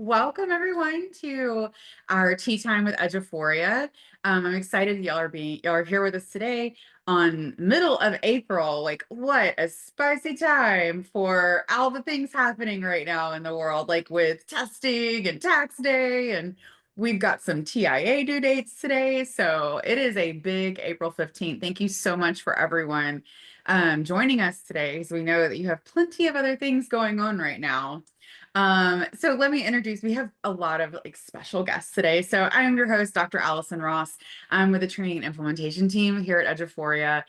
welcome everyone to our tea time with Eduphoria. I'm excited y'all are here with us today on middle of April. Like, what a spicy time for all the things happening right now in the world, like with testing and tax day, and we've got some TIA due dates today. So it is a big April 15th. Thank you so much for everyone joining us today, because we know that you have plenty of other things going on right now. So let me introduce, we have a lot of special guests today. So I am your host, Dr. Allison Ross. I'm with the training and implementation team here at Eduphoria.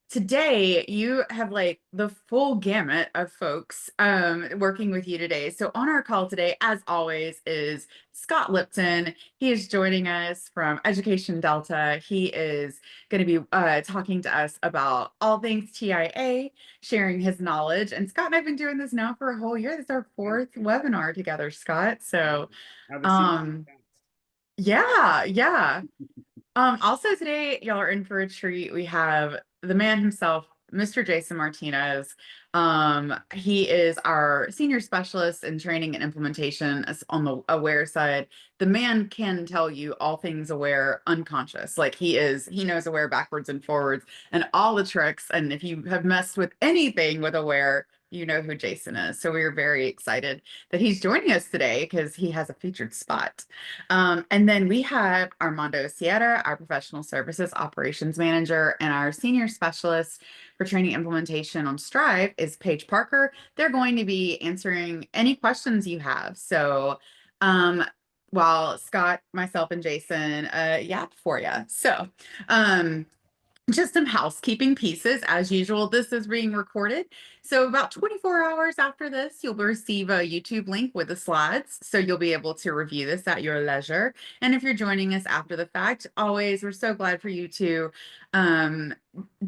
Today, you have the full gamut of folks working with you today. So on our call today, as always, is Scott Lipton. He is joining us from Education Delta. He is going to be talking to us about all things TIA, sharing his knowledge. And Scott and I've been doing this now for a whole year. This is our fourth webinar together, Scott. So How the season um, yeah. Also today, y'all are in for a treat. We have the man himself, Mr. Jason Martinez. He is our senior specialist in training and implementation on the aware side. The man can tell you all things aware unconscious. He knows aware backwards and forwards and all the tricks. And if you have messed with anything with aware, you know who Jason is. So we are very excited that he's joining us today because he has a featured spot. And then we have Armando Sierra, our professional services operations manager, and our senior specialist for training implementation on Strive is Paige Parker. They're going to be answering any questions you have. So while Scott, myself, and Jason yap for you. So just some housekeeping pieces. As usual, this is being recorded. So about 24 hours after this, you'll receive a YouTube link with the slides. So you'll be able to review this at your leisure. And if you're joining us after the fact, always, we're so glad for you to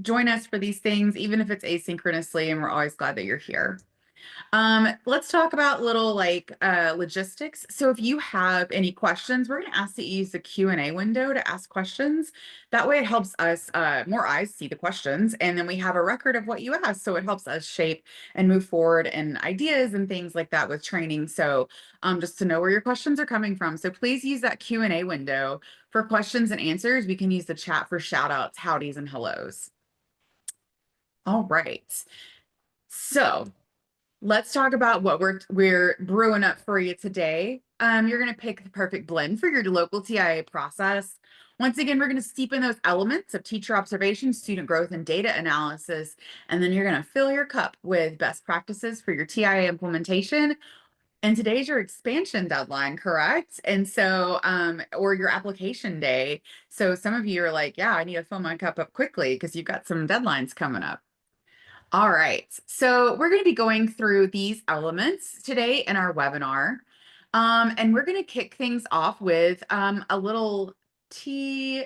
join us for these things, even if it's asynchronously, and we're always glad that you're here. Let's talk about little logistics. So if you have any questions, we're going to ask that you use the Q&A window to ask questions. That way it helps us, more eyes see the questions, and then we have a record of what you asked. So it helps us shape and move forward and ideas and things like that with training. So just to know where your questions are coming from. So please use that Q&A window for questions and answers. We can use the chat for shout outs, howdies, and hellos. All right. So let's talk about what we're brewing up for you today. You're going to pick the perfect blend for your local TIA process. Once again, we're going to steep in those elements of teacher observation, student growth, and data analysis. And then you're going to fill your cup with best practices for your TIA implementation. And today's your expansion deadline, correct? And so, or your application day. So some of you are like, yeah, I need to fill my cup up quickly because you've got some deadlines coming up. All right, so we're going to be going through these elements today in our webinar. And we're going to kick things off with a little tea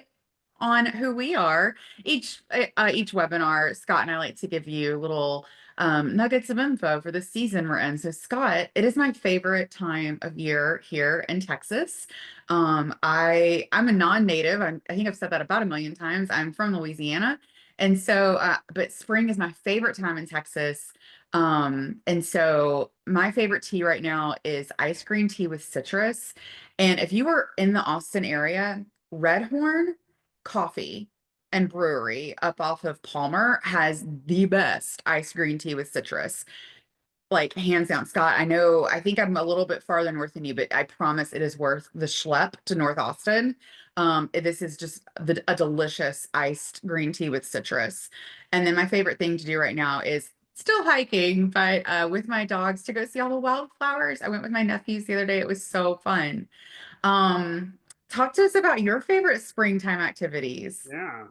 on who we are. Each webinar, Scott and I like to give you little nuggets of info for the season we're in. So Scott, it is my favorite time of year here in Texas. I'm a non-native. I think I've said that about a million times. I'm from Louisiana. And so, but spring is my favorite time in Texas. And so my favorite tea right now is ice green tea with citrus. And if you are in the Austin area, Redhorn Coffee and Brewery up off of Palmer has the best ice green tea with citrus. Like hands down, Scott. I think I'm a little bit farther north than you, but I promise it is worth the schlep to North Austin. This is just a delicious iced green tea with citrus. And then my favorite thing to do right now is still hiking, but with my dogs to go see all the wildflowers. I went with my nephews the other day. It was so fun. Um, Talk to us about your favorite springtime activities. Yeah,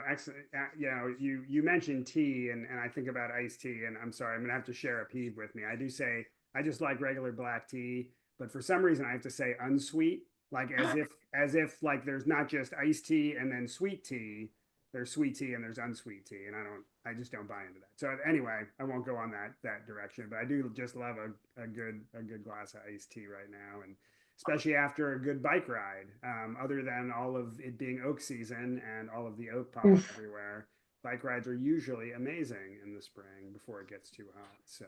excellent. You mentioned tea, and I think about iced tea, and I'm sorry, I'm gonna have to share a peeve with me. I do say I just like regular black tea, but for some reason I have to say unsweet, like as if like there's not just iced tea and then sweet tea. There's sweet tea and there's unsweet tea, and I just don't buy into that. So anyway, I won't go on that direction, but I do just love a good glass of iced tea right now, and especially after a good bike ride. Other than all of it being oak season and all of the oak pollen Oof. everywhere, bike rides are usually amazing in the spring before it gets too hot. So,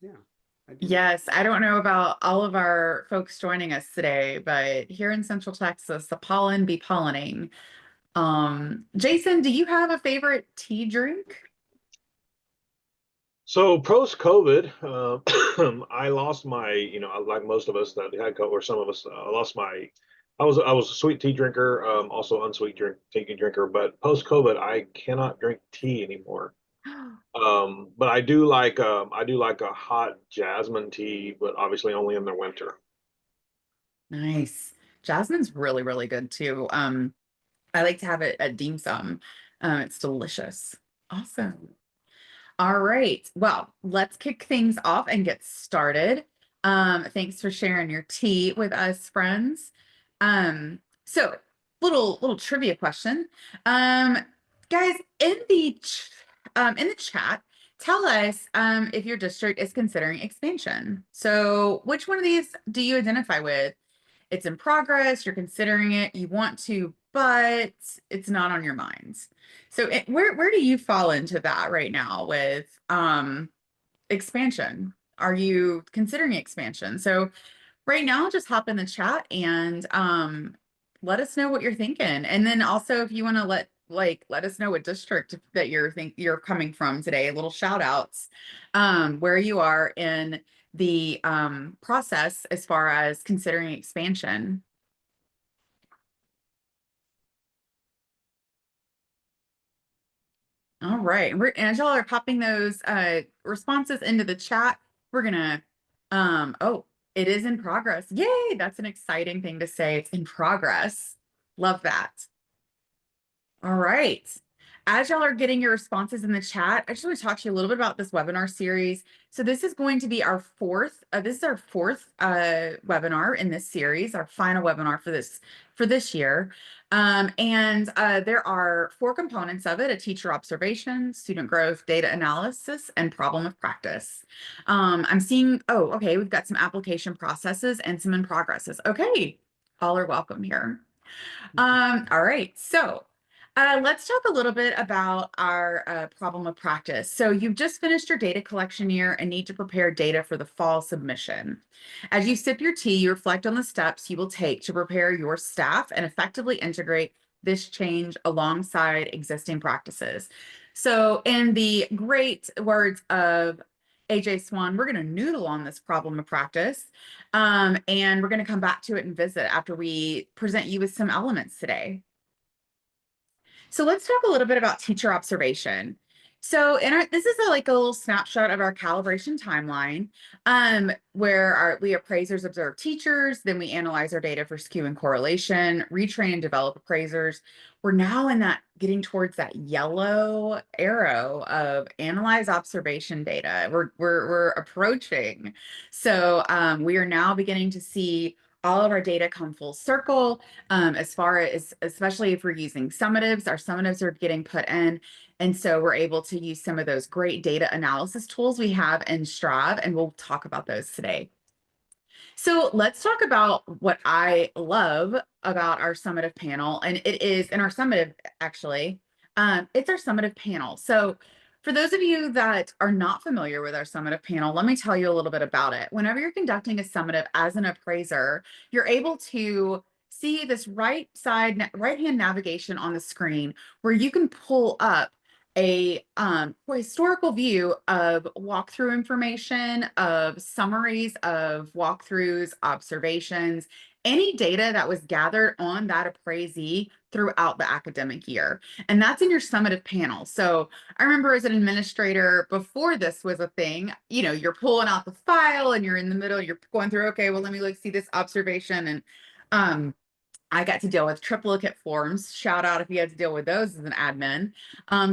yeah. I do. Yes, I don't know about all of our folks joining us today, but here in Central Texas, the pollen be pollinating. Jason, do you have a favorite tea drink? So post COVID, I lost my, like most of us that had COVID, or some of us, I lost my. I was a sweet tea drinker, also unsweet tea drinker. But post COVID, I cannot drink tea anymore. But I do like a hot jasmine tea, but obviously only in the winter. Nice. Jasmine's really, really good too. I like to have it at dim sum. It's delicious. Awesome. All right. Well, let's kick things off and get started. Thanks for sharing your tea with us, friends. So little trivia question. Um, guys, in the chat, tell us if your district is considering expansion. So which one of these do you identify with? It's in progress, you're considering it, you want to, but it's not on your mind. So where do you fall into that right now with expansion? Are you considering expansion? So right now, just hop in the chat and let us know what you're thinking. And then also if you want to let us know what district that you're coming from today, little shout outs where you are in the process as far as considering expansion. All right. As y'all are popping those responses into the chat, we're gonna oh, it is in progress. Yay, that's an exciting thing to say. It's in progress. Love that. All right. As y'all are getting your responses in the chat, I just want to talk to you a little bit about this webinar series. So this is going to be our fourth webinar in this series, our final webinar for this year. There are 4 components of it: a teacher observation, student growth, data analysis, and problem of practice. I'm seeing, oh, okay, we've got some application processes and some in progresses. Okay, all are welcome here. All right, so let's talk a little bit about our problem of practice. So you've just finished your data collection year and need to prepare data for the fall submission. As you sip your tea, you reflect on the steps you will take to prepare your staff and effectively integrate this change alongside existing practices. So in the great words of AJ Swan, we're going to noodle on this problem of practice, and we're going to come back to it and visit after we present you with some elements today. So let's talk a little bit about teacher observation. So this is like a little snapshot of our calibration timeline, where we appraisers observe teachers, then we analyze our data for skew and correlation, retrain and develop appraisers. We're now getting towards that yellow arrow of analyze observation data. We're approaching. So we are now beginning to see all of our data come full circle, as far as, especially if we're using summatives, our summatives are getting put in. And so we're able to use some of those great data analysis tools we have in Strive, and we'll talk about those today. So let's talk about what I love about our summative panel. And it is in our summative, actually, it's our summative panel. So for those of you that are not familiar with our summative panel, let me tell you a little bit about it. Whenever you're conducting a summative as an appraiser, you're able to see this right-hand navigation on the screen where you can pull up a historical view of walkthrough information, of summaries of walkthroughs, observations, any data that was gathered on that appraisee throughout the academic year. And that's in your summative panel. So I remember as an administrator, before this was a thing, you're pulling out the file and you're in the middle, you're going through, okay, well, let me see this observation. And I got to deal with triplicate forms. Shout out if you had to deal with those as an admin.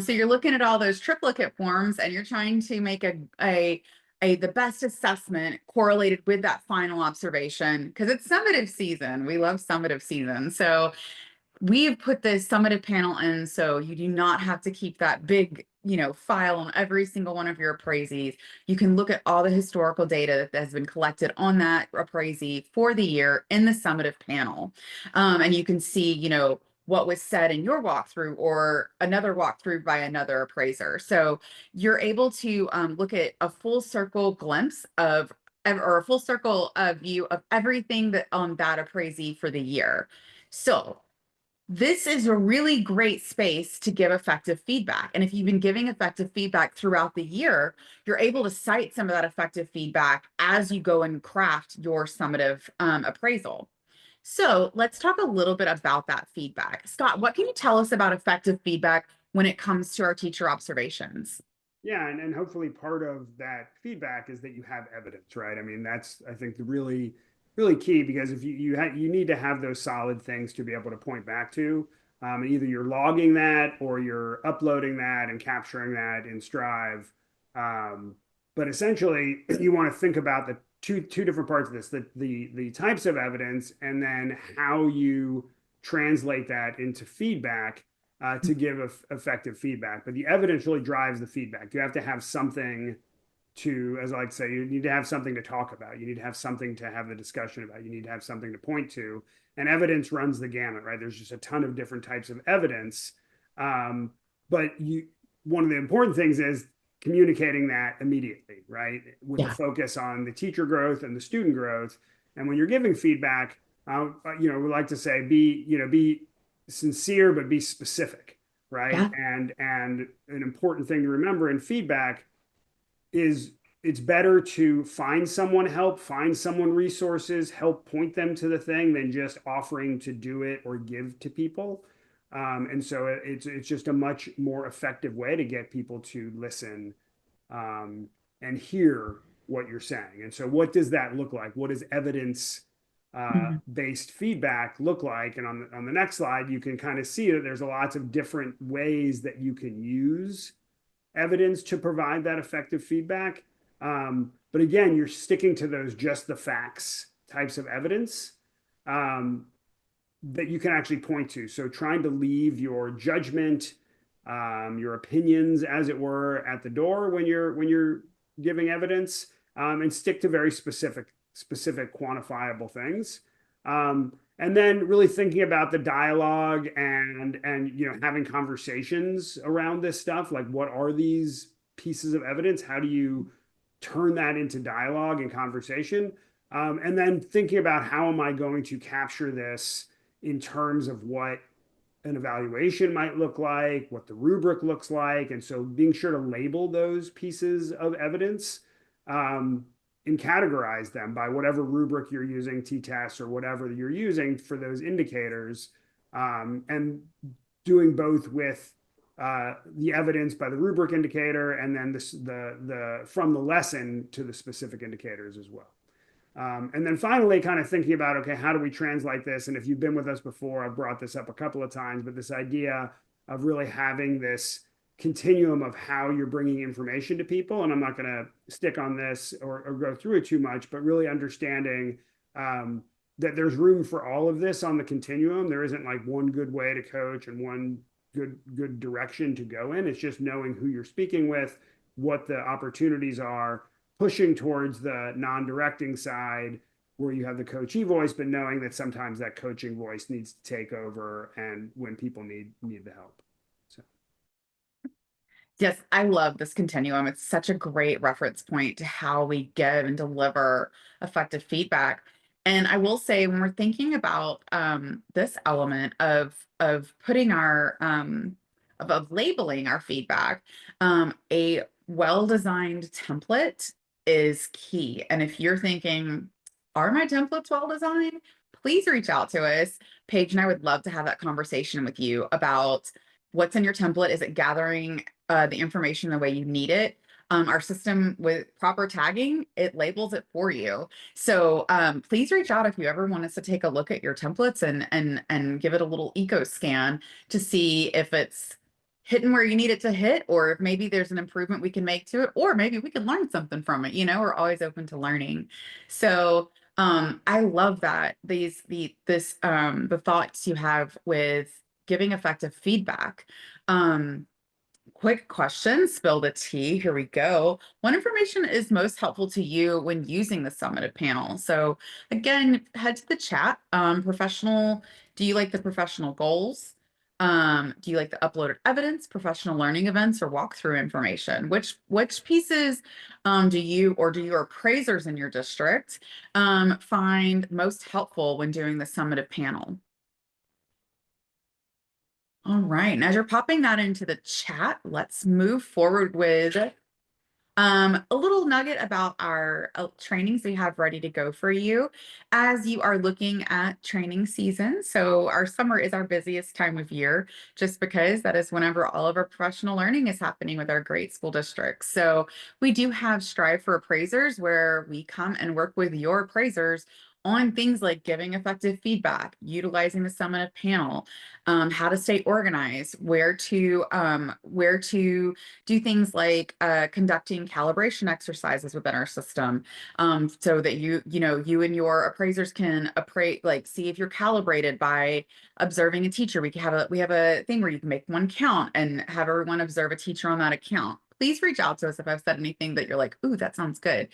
So you're looking at all those triplicate forms and you're trying to make the best assessment correlated with that final observation, because it's summative season. We love summative season. So we've put this summative panel in so you do not have to keep that big, file on every single one of your appraisees. You can look at all the historical data that has been collected on that appraisee for the year in the summative panel. And you can see, what was said in your walkthrough or another walkthrough by another appraiser. So you're able to look at a full circle glimpse of or a full circle view of everything that on that appraisee for the year. So this is a really great space to give effective feedback. And if you've been giving effective feedback throughout the year, you're able to cite some of that effective feedback as you go and craft your summative appraisal. So let's talk a little bit about that feedback. Scott, what can you tell us about effective feedback when it comes to our teacher observations? Yeah, and hopefully part of that feedback is that you have evidence, right? I mean, that's I think the really key, because if you need to have those solid things to be able to point back to. Either you're logging that or you're uploading that and capturing that in Strive. But essentially, you want to think about the two different parts of this: the types of evidence, and then how you translate that into feedback to give effective feedback. But the evidence really drives the feedback. You have to have something to, as I like to say, you need to have something to talk about. You need to have something to have the discussion about. You need to have something to point to. And evidence runs the gamut, right? There's just a ton of different types of evidence. But one of the important things is communicating that immediately, right? With the focus on the teacher growth and the student growth. And when you're giving feedback, we like to say, be sincere, but be specific, right? Yeah. And an important thing to remember in feedback is it's better to find someone help, find someone resources, help point them to the thing than just offering to do it or give to people. And so it's just a much more effective way to get people to listen and hear what you're saying. And so what does that look like? What does evidence based feedback look like? And on the next slide, you can kind of see that there's lots of different ways that you can use evidence to provide that effective feedback. But again, you're sticking to those just the facts types of evidence that you can actually point to. So trying to leave your judgment, your opinions, as it were, at the door when you're giving evidence, and stick to very specific quantifiable things. And then really thinking about the dialogue and having conversations around this stuff, like what are these pieces of evidence? How do you turn that into dialogue and conversation? And then thinking about how am I going to capture this in terms of what an evaluation might look like, what the rubric looks like. And so being sure to label those pieces of evidence and categorize them by whatever rubric you're using, t-tests or whatever you're using for those indicators, and doing both with the evidence by the rubric indicator and then the from the lesson to the specific indicators as well. And then finally, kind of thinking about, okay, how do we translate this? And if you've been with us before, I've brought this up a couple of times, but this idea of really having this continuum of how you're bringing information to people. And I'm not going to stick on this or go through it too much, but really understanding that there's room for all of this on the continuum. There isn't like one good way to coach and one good direction to go in. It's just knowing who you're speaking with, what the opportunities are, pushing towards the non-directing side where you have the coachee voice, but knowing that sometimes that coaching voice needs to take over and when people need the help. So. Yes, I love this continuum. It's such a great reference point to how we give and deliver effective feedback. And I will say, when we're thinking about this element of putting our of labeling our feedback, a well-designed template is key. And if you're thinking, are my templates well designed? Please reach out to us. Paige and I would love to have that conversation with you about what's in your template. Is it gathering the information the way you need it? Our system with proper tagging, it labels it for you. So please reach out if you ever want us to take a look at your templates and give it a little eco scan to see if it's hitting where you need it to hit, or if maybe there's an improvement we can make to it, or maybe we can learn something from it. We're always open to learning. So I love that the thoughts you have with giving effective feedback. Quick question, spill the tea. Here we go. What information is most helpful to you when using the summative panel? So again, head to the chat. Do you like the professional goals? Do you like the uploaded evidence, professional learning events, or walkthrough information? Which pieces do you or do your appraisers in your district find most helpful when doing the summative panel? All right, and as you're popping that into the chat, let's move forward with a little nugget about our trainings we have ready to go for you as you are looking at training season. So our summer is our busiest time of year, just because that is whenever all of our professional learning is happening with our great school districts. So we do have Strive for Appraisers, where we come and work with your appraisers on things like giving effective feedback, utilizing the summative panel, how to stay organized, where to do things like conducting calibration exercises within our system, so that you and your appraisers can see if you're calibrated by observing a teacher. We have a thing where you can make one count and have everyone observe a teacher on that account. Please reach out to us if I've said anything that you're like, ooh, that sounds good.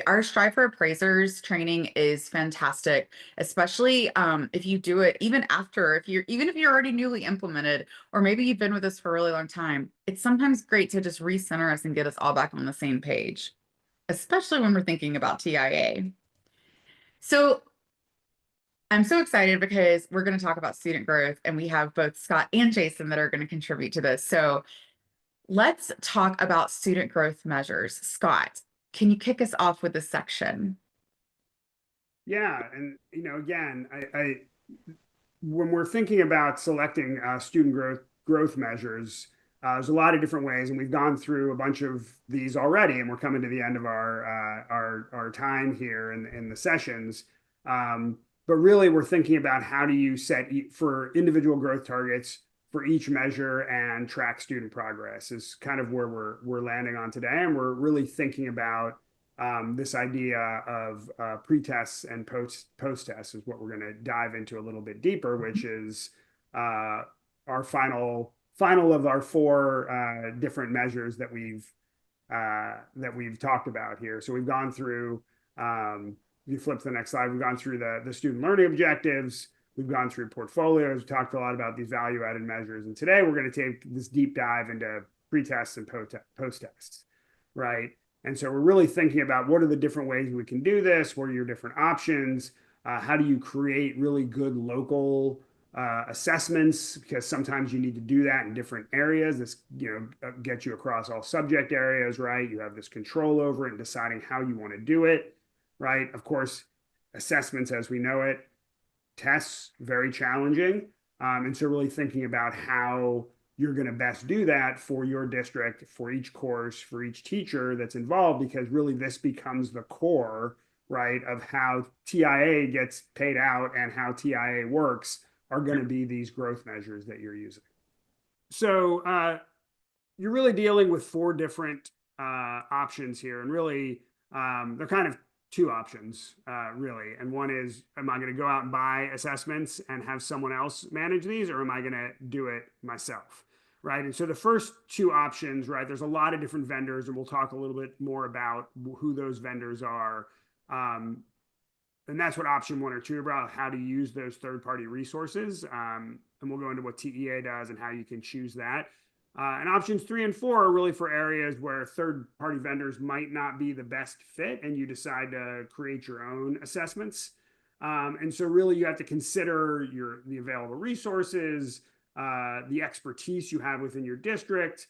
Our Strive for Appraisers training is fantastic, especially if you do it even if you're already newly implemented, or maybe you've been with us for a really long time. It's sometimes great to just recenter us and get us all back on the same page, especially when we're thinking about TIA. So I'm so excited because we're going to talk about student growth, and we have both Scott and Jason that are going to contribute to this. So let's talk about student growth measures. Scott, can you kick us off with this section? Yeah, and again, when we're thinking about selecting student growth measures, there's a lot of different ways, and we've gone through a bunch of these already, and we're coming to the end of our time here in the sessions. But really, we're thinking about how do you set for individual growth targets for each measure and track student progress is kind of where we're landing on today, and we're really thinking about this idea of pre-tests and post-tests is what we're going to dive into a little bit deeper, which is our final of our four different measures that we've talked about here. So we've gone through. If you flip to the next slide, we've gone through the student learning objectives. We've gone through portfolios. We talked a lot about these value-added measures, and today we're going to take this deep dive into pre-tests and post-tests, right? And so we're really thinking about what are the different ways we can do this? What are your different options? How do you create really good local assessments? Because sometimes you need to do that in different areas. This gets you across all subject areas, right? You have this control over it and deciding how you want to do it, right? Of course, assessments as we know it, tests, very challenging. And so really thinking about how you're going to best do that for your district, for each course, for each teacher that's involved, because really this becomes the core, right, of how TIA gets paid out and how TIA works are going to be these growth measures that you're using. So you're really dealing with four different options here, and really they're kind of two options, really. And one is, am I going to go out and buy assessments and have someone else manage these, or am I going to do it myself? Right. And so the first two options, right, there's a lot of different vendors, and we'll talk a little bit more about who those vendors are. And that's what option one or two about, how to use those third-party resources. And we'll go into what TEA does and how you can choose that. And options 3 and 4 are really for areas where third-party vendors might not be the best fit, and you decide to create your own assessments. And so really you have to consider the available resources, the expertise you have within your district,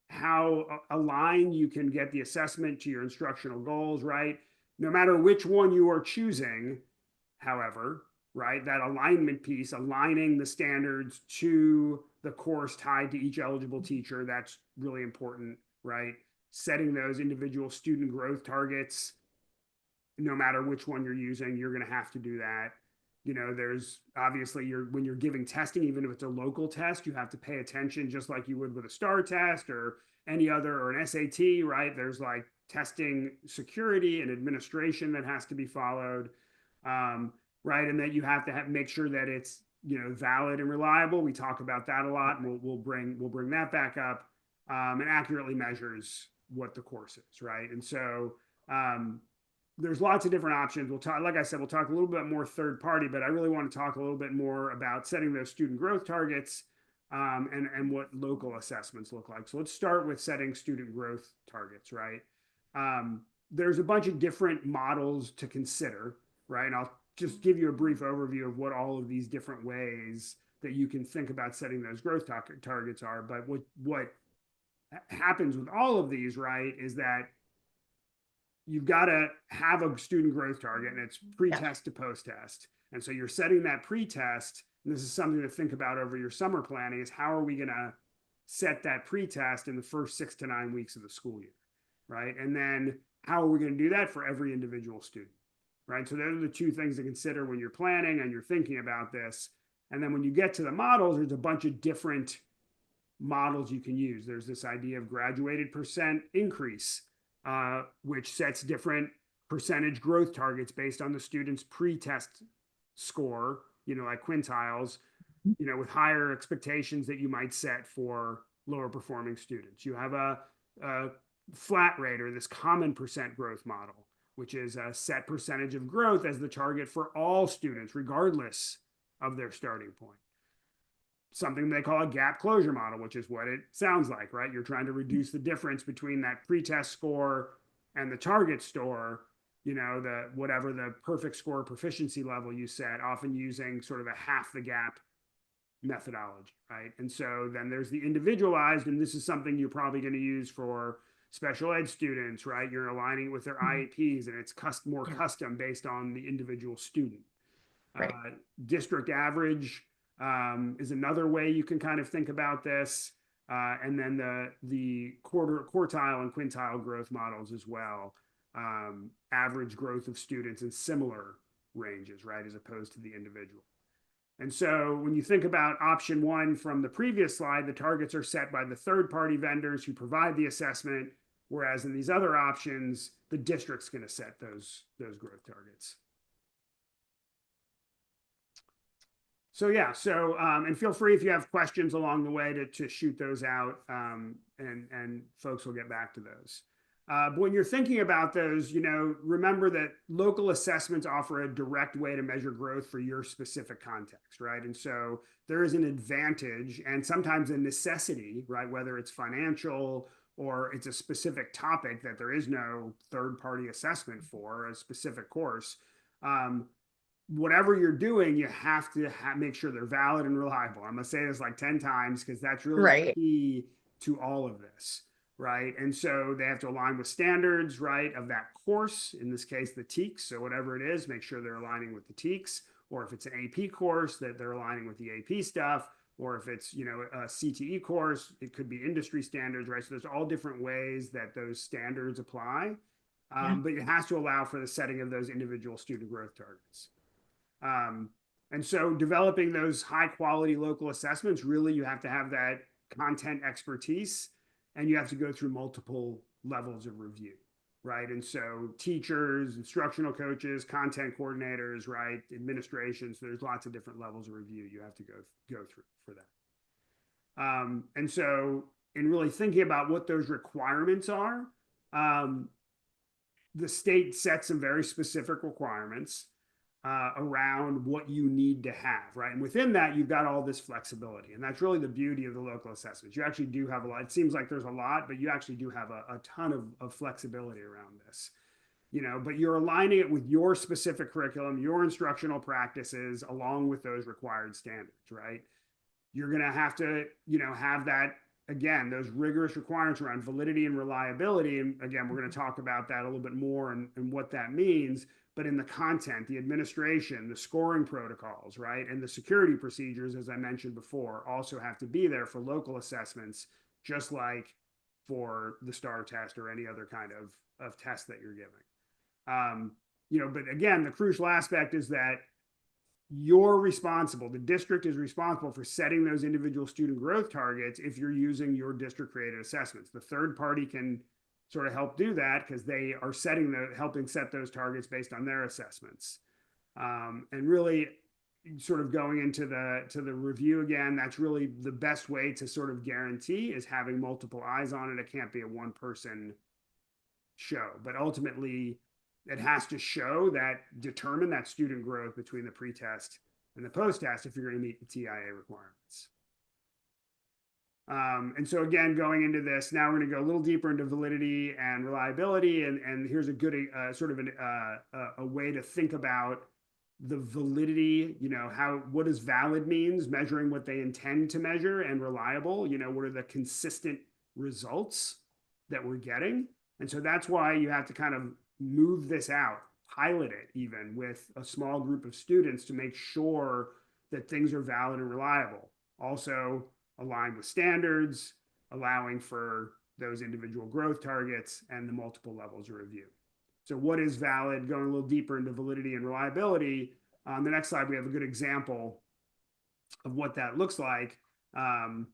how aligned you can get the assessment to your instructional goals, right? No matter which one you are choosing, however, right, that alignment piece, aligning the standards to the course tied to each eligible teacher, that's really important, right? Setting those individual student growth targets, no matter which one you're using, you're going to have to do that. There's obviously when you're giving testing, even if it's a local test, you have to pay attention just like you would with a STAR test or any other, or an SAT, right? There's like testing security and administration that has to be followed, right? And that you have to make sure that it's valid and reliable. We talk about that a lot, and we'll bring that back up, and accurately measures what the course is, right? And so there's lots of different options. We'll talk, like I said, we'll talk a little bit more third party, but I really want to talk a little bit more about setting those student growth targets, and what local assessments look like. So let's start with setting student growth targets, right? There's a bunch of different models to consider, right? And I'll just give you a brief overview of what all of these different ways that you can think about setting those growth targets are. But what happens with all of these, right, is that you've got to have a student growth target, and it's pre-test to post-test. And so you're setting that pre-test, and this is something to think about over your summer planning, is how are we going to set that pre-test in the first 6 to 9 weeks of the school year, right? And then how are we going to do that for every individual student, right? So those are the two things to consider when you're planning and you're thinking about this. And then when you get to the models, there's a bunch of different models you can use. There's this idea of graduated percent increase, which sets different percentage growth targets based on the student's pre-test score, like quintiles, with higher expectations that you might set for lower performing students. You have a flat rate, or this common percent growth model, which is a set percentage of growth as the target for all students, regardless of their starting point. Something they call a gap closure model, which is what it sounds like, right? You're trying to reduce the difference between that pre-test score and the target score, whatever the perfect score proficiency level you set, often using sort of a half the gap methodology, right? And so then there's the individualized, and this is something you're probably going to use for special ed students, right? You're aligning with their IEPs, and it's more custom based on the individual student. Right. District average is another way you can kind of think about this. And then the quartile and quintile growth models as well. Average growth of students in similar ranges, right, as opposed to the individual. And so when you think about option one from the previous slide, the targets are set by the third-party vendors who provide the assessment, whereas in these other options, the district's going to set those growth targets. So yeah, and feel free if you have questions along the way to shoot those out, and folks will get back to those. But when you're thinking about those, remember that local assessments offer a direct way to measure growth for your specific context, right? And so there is an advantage and sometimes a necessity, right? Whether it's financial or it's a specific topic that there is no third-party assessment for a specific course. Whatever you're doing, you have to make sure they're valid and reliable. I'm going to say this like 10 times because that's really key to all of this. Right. And so they have to align with standards, right, of that course, in this case, the TEKS. So whatever it is, make sure they're aligning with the TEKS, or if it's an AP course, that they're aligning with the AP stuff, or if it's, a CTE course, it could be industry standards, right? So there's all different ways that those standards apply, but it has to allow for the setting of those individual student growth targets. And so developing those high quality local assessments, really, you have to have that content expertise. And you have to go through multiple levels of review, right? And so teachers, instructional coaches, content coordinators, right? Administration. So there's lots of different levels of review you have to go through for that. And so in really thinking about what those requirements are, the state sets some very specific requirements around what you need to have, right? And within that, you've got all this flexibility. And that's really the beauty of the local assessments. You actually do have a lot. It seems like there's a lot, but you actually do have a ton of flexibility around this. But you're aligning it with your specific curriculum, your instructional practices, along with those required standards, right? You're going to have to, have that, again, those rigorous requirements around validity and reliability. And again, we're going to talk about that a little bit more and what that means. But in the content, the administration, the scoring protocols, right, and the security procedures, as I mentioned before, also have to be there for local assessments, just like for the STAR test or any other kind of test that you're giving. But again, the crucial aspect is that you're responsible. The district is responsible for setting those individual student growth targets if you're using your district created assessments. The third party can sort of help do that because they are helping set those targets based on their assessments. And really sort of going into the review again, that's really the best way to sort of guarantee is having multiple eyes on it. It can't be a one person show, but ultimately it has to determine that student growth between the pre-test and the post-test if you're going to meet the TIA requirements. And so again, going into this, now we're going to go a little deeper into validity and reliability. And here's a good sort of a way to think about the validity, what does valid means, measuring what they intend to measure, and reliable, what are the consistent results that we're getting. And so that's why you have to kind of move this out, pilot it even with a small group of students to make sure that things are valid and reliable. Also, aligned with standards, allowing for those individual growth targets and the multiple levels of review. So what is valid? Going a little deeper into validity and reliability. On the next slide, we have a good example of what that looks like. I'm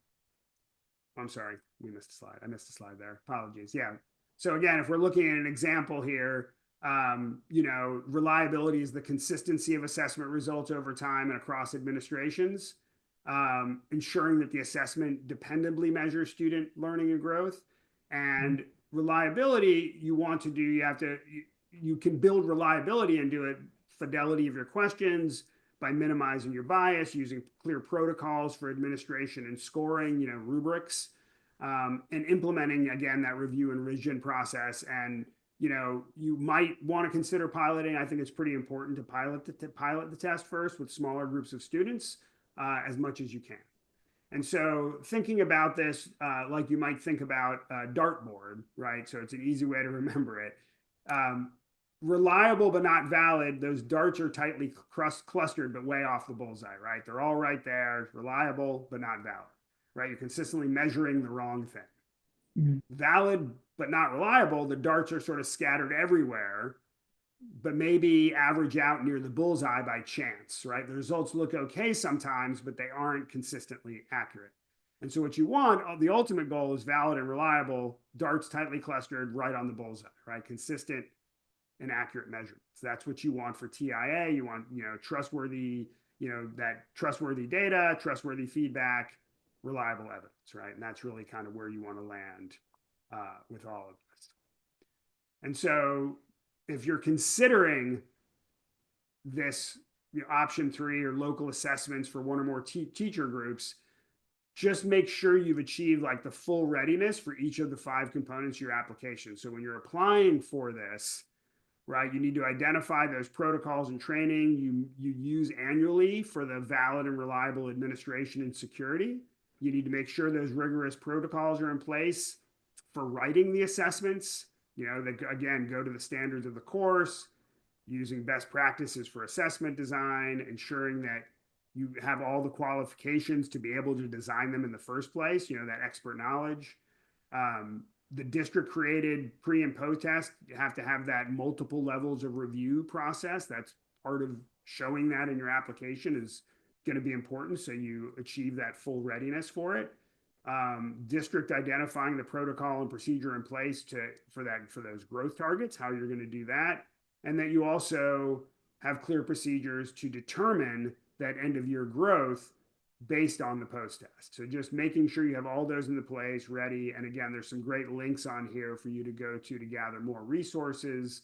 sorry, we missed a slide. I missed a slide there. Apologies. Yeah. So again, if we're looking at an example here, reliability is the consistency of assessment results over time and across administrations, ensuring that the assessment dependably measures student learning and growth. And reliability, you can build reliability into it, fidelity of your questions by minimizing your bias, using clear protocols for administration and scoring, rubrics, and implementing, again, that review and revision process. And you might want to consider piloting. I think it's pretty important to pilot the test first with smaller groups of students as much as you can. And so thinking about this, like you might think about a dartboard, right? So it's an easy way to remember it. Reliable but not valid, those darts are tightly clustered but way off the bullseye, right? They're all right there, reliable but not valid, right? You're consistently measuring the wrong thing. Mm-hmm. Valid but not reliable, the darts are sort of scattered everywhere, but maybe average out near the bullseye by chance, right? The results look okay sometimes, but they aren't consistently accurate. And so what you want, the ultimate goal is valid and reliable, darts tightly clustered right on the bullseye, right? Consistent and accurate measurements. That's what you want for TIA. You want, trustworthy, that trustworthy data, trustworthy feedback, reliable evidence, right? And that's really kind of where you want to land with all of this. And so if you're considering this option 3 or local assessments for one or more teacher groups, just make sure you've achieved like the full readiness for each of the 5 components of your application. So when you're applying for this, right, you need to identify those protocols and training you use annually for the valid and reliable administration and security. You need to make sure those rigorous protocols are in place for writing the assessments, that again go to the standards of the course, using best practices for assessment design, ensuring that you have all the qualifications to be able to design them in the first place, that expert knowledge. The district created pre and post test, you have to have that multiple levels of review process. That's part of showing that in your application is going to be important, so you achieve that full readiness for it. District identifying the protocol and procedure in place for those growth targets, how you're going to do that, and that you also have clear procedures to determine that end of year growth based on the post test. So just making sure you have all those in the place ready. And again, there's some great links on here for you to go to gather more resources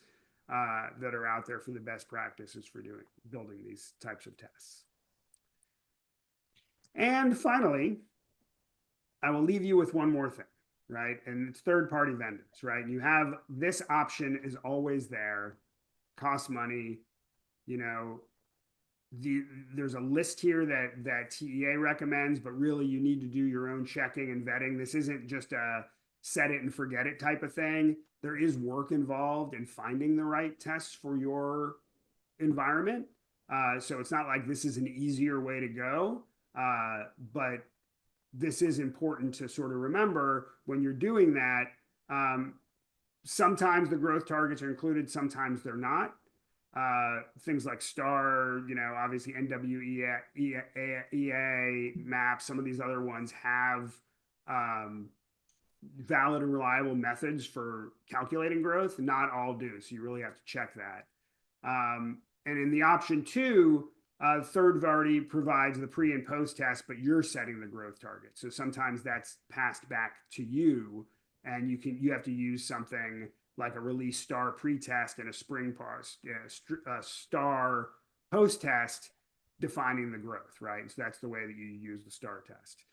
that are out there for the best practices for building these types of tests. And finally, I will leave you with one more thing, right? And it's third-party vendors, right? You have this option is always there, costs money, there's a list here that TEA recommends, but really you need to do your own checking and vetting. This isn't just a set it and forget it type of thing. There is work involved in finding the right tests for your environment. So it's not like this is an easier way to go, but this is important to sort of remember when you're doing that. Sometimes the growth targets are included, sometimes they're not. Things like STAR, obviously NWEA, MAP, some of these other ones have valid and reliable methods for calculating growth. Not all do, so you really have to check that. And in the option 2, third party provides the pre and post test, but you're setting the growth target. So sometimes that's passed back to you, and you have to use something like a release STAR pre-test and a spring STAR post-test defining the growth, right? So that's the way that you use the STAR test.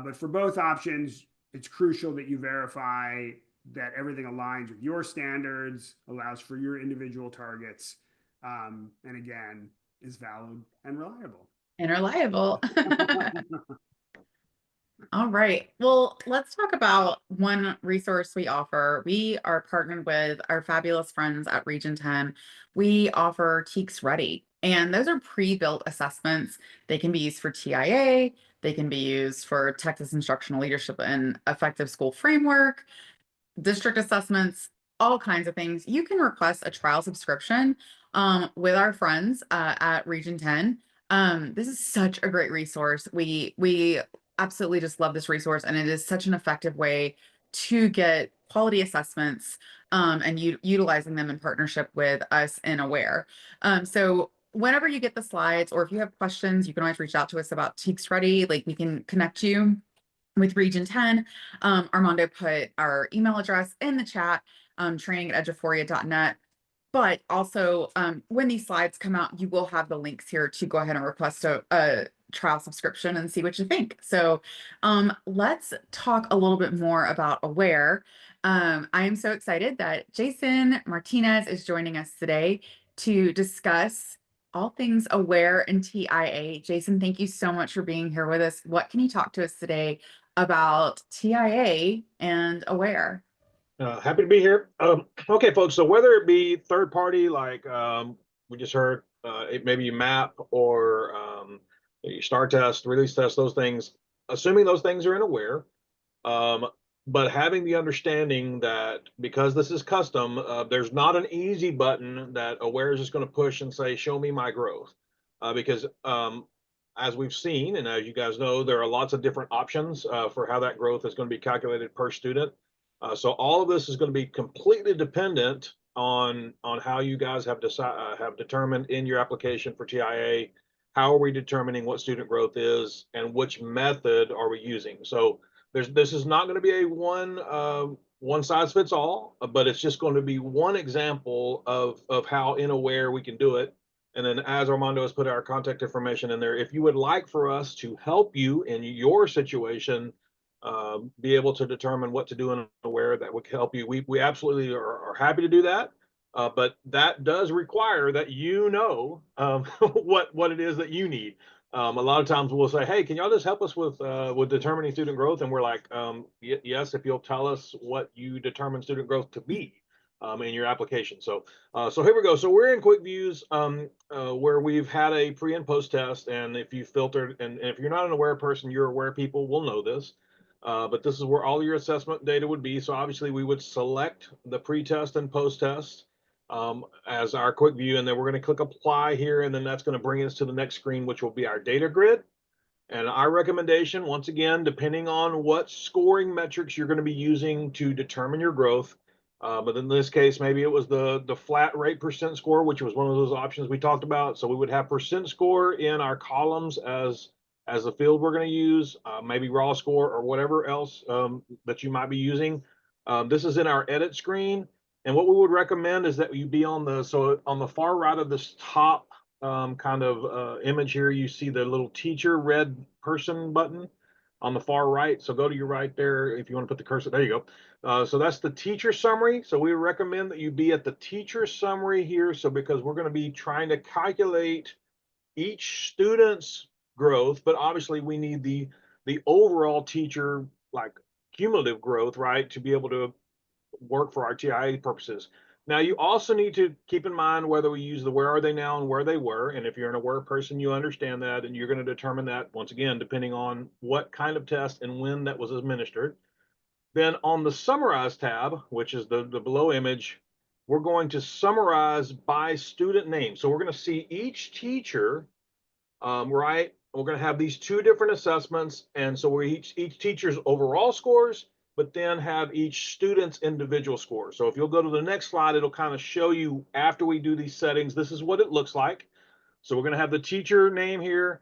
But for both options, it's crucial that you verify that everything aligns with your standards, allows for your individual targets, and again, is valid and reliable. And reliable. All right. Well, let's talk about one resource we offer. We are partnered with our fabulous friends at Region 10. We offer TEKSready, and those are pre-built assessments. They can be used for TIA, they can be used for Texas Instructional Leadership and Effective School Framework, district assessments, all kinds of things. You can request a trial subscription with our friends at Region 10. This is such a great resource. We absolutely just love this resource, and it is such an effective way to get quality assessments and utilizing them in partnership with us in Aware. So whenever you get the slides, or if you have questions, you can always reach out to us about TEKSready. Like, we can connect you with Region 10. Armando put our email address in the chat, training@eduphoria.net. But also, when these slides come out, you will have the links here to go ahead and request a trial subscription and see what you think. So let's talk a little bit more about Aware. I am so excited that Jason Martinez is joining us today to discuss all things Aware and TIA. Jason, thank you so much for being here with us. What can you talk to us today about TIA and Aware? Happy to be here. Okay, folks. So whether it be third party, like we just heard, maybe you map or you star test, release test, those things, assuming those things are in Aware, but having the understanding that because this is custom, there's not an easy button that Aware is just going to push and say, show me my growth. Because as we've seen, and as you guys know, there are lots of different options for how that growth is going to be calculated per student. So all of this is going to be completely dependent on how you guys have determined in your application for TIA. How are we determining what student growth is, and which method are we using? So this is not going to be a one size fits all, but it's just going to be one example of how in Aware we can do it. And then, as Armando has put our contact information in there, if you would like for us to help you in your situation, be able to determine what to do in Aware that would help you, we absolutely are happy to do that. But that does require that you know what it is that you need. A lot of times we'll say, hey, can y'all just help us with determining student growth? And we're like, yes, if you'll tell us what you determine student growth to be in your application. So here we go. So we're in quick views where we've had a pre and post test. And if you filtered, and if you're not an Aware person, you're Aware people will know this. But this is where all your assessment data would be. So obviously we would select the pre-test and post-test as our quick view, and then we're going to click apply here, and then that's going to bring us to the next screen, which will be our data grid. And our recommendation, once again, depending on what scoring metrics you're going to be using to determine your growth, but in this case, maybe it was the flat rate percent score, which was one of those options we talked about. So we would have percent score in our columns as the field we're going to use, maybe raw score or whatever else that you might be using. This is in our edit screen. And what we would recommend is that you be on the far right of this top kind of image here, you see the little teacher red person button on the far right. So go to your right there if you want to put the cursor. There you go. So that's the teacher summary. So we recommend that you be at the teacher summary here. So because we're going to be trying to calculate each student's growth, but obviously we need the overall teacher like cumulative growth, right, to be able to work for our TIA purposes. Now, you also need to keep in mind whether we use the where are they now and where they were. And if you're an Aware person, you understand that, and you're going to determine that, once again, depending on what kind of test and when that was administered. Then on the Summarize tab, which is the below image, we're going to summarize by student name. So we're going to see each teacher, right? We're going to have these two different assessments. And so we're each teacher's overall scores, but then have each student's individual score. So if you'll go to the next slide, it'll kind of show you after we do these settings, this is what it looks like. So we're going to have the teacher name here,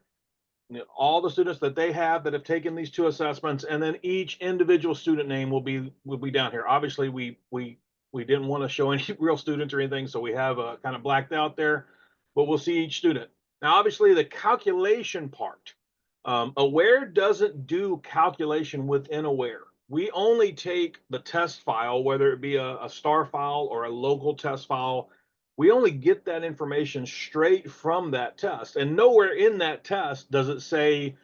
all the students that they have that have taken these two assessments, and then each individual student name will be down here. Obviously, we didn't want to show any real students or anything, so we have kind of blacked out there, but we'll see each student. Now, obviously, the calculation part, Aware doesn't do calculation within Aware. We only take the test file, whether it be a star file or a local test file. We only get that information straight from that test. And nowhere in that test does it say,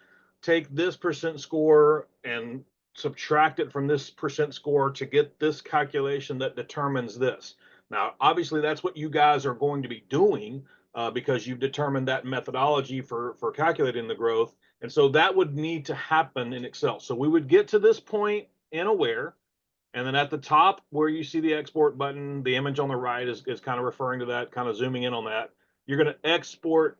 take this percent score and subtract it from this percent score to get this calculation that determines this. Now, obviously, that's what you guys are going to be doing because you've determined that methodology for calculating the growth. And so that would need to happen in Excel. So we would get to this point in Aware, and then at the top where you see the export button, the image on the right is kind of referring to that, kind of zooming in on that. You're going to export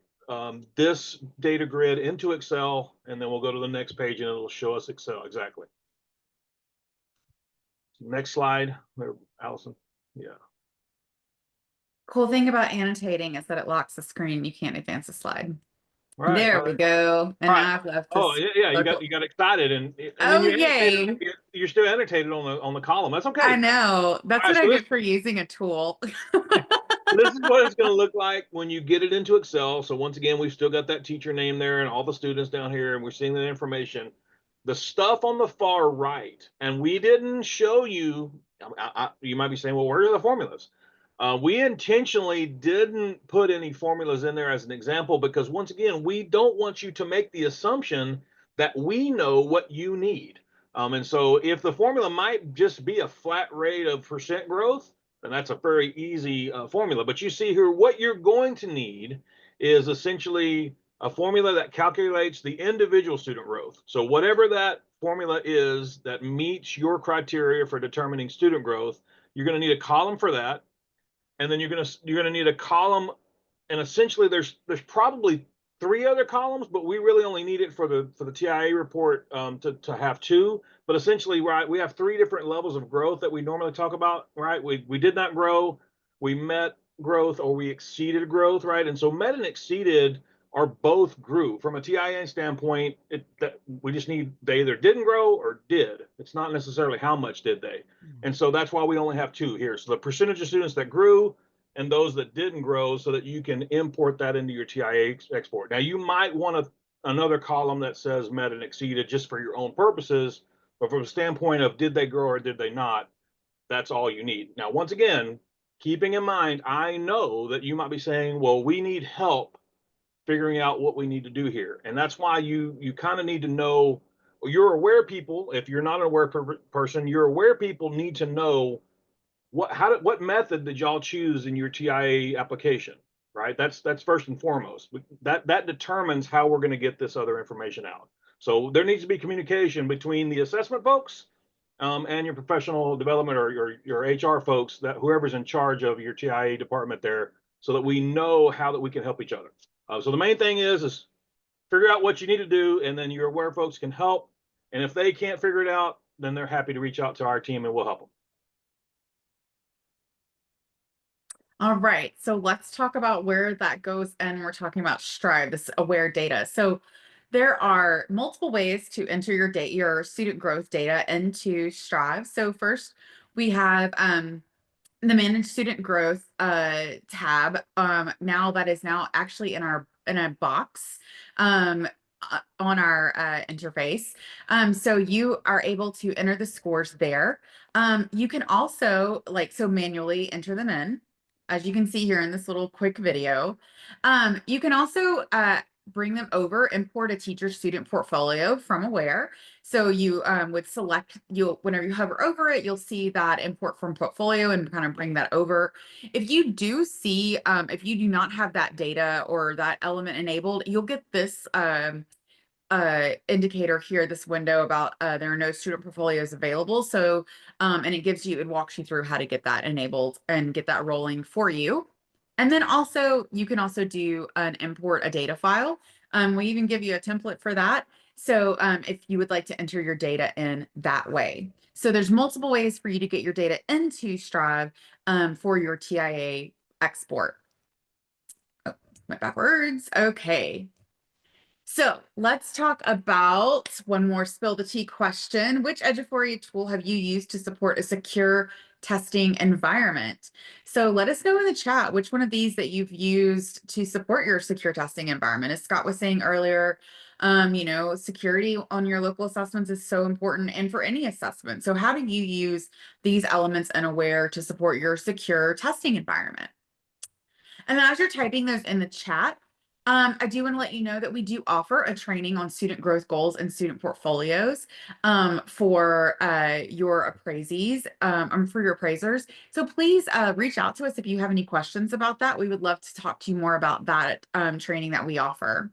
this data grid into Excel, and then we'll go to the next page and it'll show us Excel exactly. Next slide, there, Allison. Yeah. Cool thing about annotating is that it locks the screen. You can't advance the slide. All right. There we go. And All now right. I've left Oh this yeah, circle. you got excited, and then Oh, you yay. annotated, you're still annotated on the column. That's okay. I know. That's All what right, I so get for using a tool. this is what it's going to look like when you get it into Excel. So once again, we've still got that teacher name there and all the students down here, and we're seeing that information. The stuff on the far right, and we didn't show you. You might be saying, well, where are the formulas? We intentionally didn't put any formulas in there as an example because once again, we don't want you to make the assumption that we know what you need. And so if the formula might just be a flat rate of percent growth, then that's a very easy formula. But you see here, what you're going to need is essentially a formula that calculates the individual student growth. So whatever that formula is that meets your criteria for determining student growth, you're going to need a column for that. And then you're going to need a column, and essentially there's probably 3 other columns, but we really only need it for the TIA report to have 2. But essentially, right, we have 3 different levels of growth that we normally talk about, right? We did not grow, we met growth, or we exceeded growth, right? And so met and exceeded are both grew. From a TIA standpoint, we just need they either didn't grow or did. It's not necessarily how much did they. And so that's why we only have 2 here. So the percentage of students that grew and those that didn't grow, so that you can import that into your TIA export. Now you might want another column that says met and exceeded just for your own purposes, but from a standpoint of did they grow or did they not, that's all you need. Now, once again, keeping in mind, I know that you might be saying, well, we need help figuring out what we need to do here. And that's why you kind of need to know, you're aware people, if you're not an aware person, you're aware people need to know what method did y'all choose in your TIA application, right? That's first and foremost. That determines how we're going to get this other information out. So there needs to be communication between the assessment folks and your professional development or your HR folks, that whoever's in charge of your TIA department there, so that we know how that we can help each other. So the main thing is figure out what you need to do, and then your aware folks can help. And if they can't figure it out, then they're happy to reach out to our team and we'll help them. All right, so let's talk about where that goes, and we're talking about Strive, this aware data. So there are multiple ways to enter your data, your student growth data into Strive. So first, we have the Manage Student Growth tab. Now that is now actually in a box on our interface. So you are able to enter the scores there. You can also manually enter them in, as you can see here in this little quick video. You can also bring them over, import a teacher student portfolio from Aware. So you would select, whenever you hover over it, you'll see that import from portfolio and kind of bring that over. If you do see, if you do not have that data or that element enabled, you'll get this indicator here, this window about there are no student portfolios available. So, and it walks you through how to get that enabled and get that rolling for you. And then also, you can also do an import a data file. We even give you a template for that. So if you would like to enter your data in that way. So there's multiple ways for you to get your data into Strive for your TIA export. Oh, went backwards. Okay. So let's talk about one more spill the tea question. Which Eduphoria tool have you used to support a secure testing environment. So let us know in the chat which one of these that you've used to support your secure testing environment. As Scott was saying earlier, security on your local assessments is so important and for any assessment. So how do you use these elements in Aware to support your secure testing environment? And then as you're typing those in the chat, I do want to let you know that we do offer a training on student growth goals and student portfolios for your appraisees, for your appraisers. So please reach out to us if you have any questions about that. We would love to talk to you more about that training that we offer.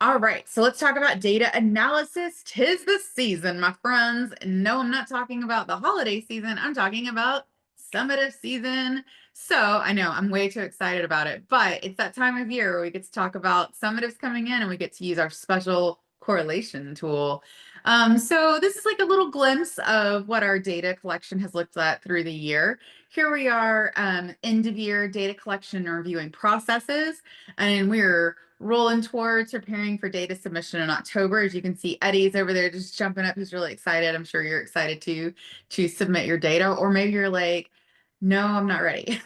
All right, so let's talk about data analysis. 'Tis the season, my friends. No, I'm not talking about the holiday season. I'm talking about summative season. So I know I'm way too excited about it, but it's that time of year where we get to talk about summatives coming in and we get to use our special correlation tool. So this is like a little glimpse of what our data collection has looked at through the year. Here we are, end of year data collection and reviewing processes, and we're rolling towards preparing for data submission in October. As you can see, Eddie's over there just jumping up. He's really excited. I'm sure you're excited too to submit your data, or maybe you're like, no, I'm not ready.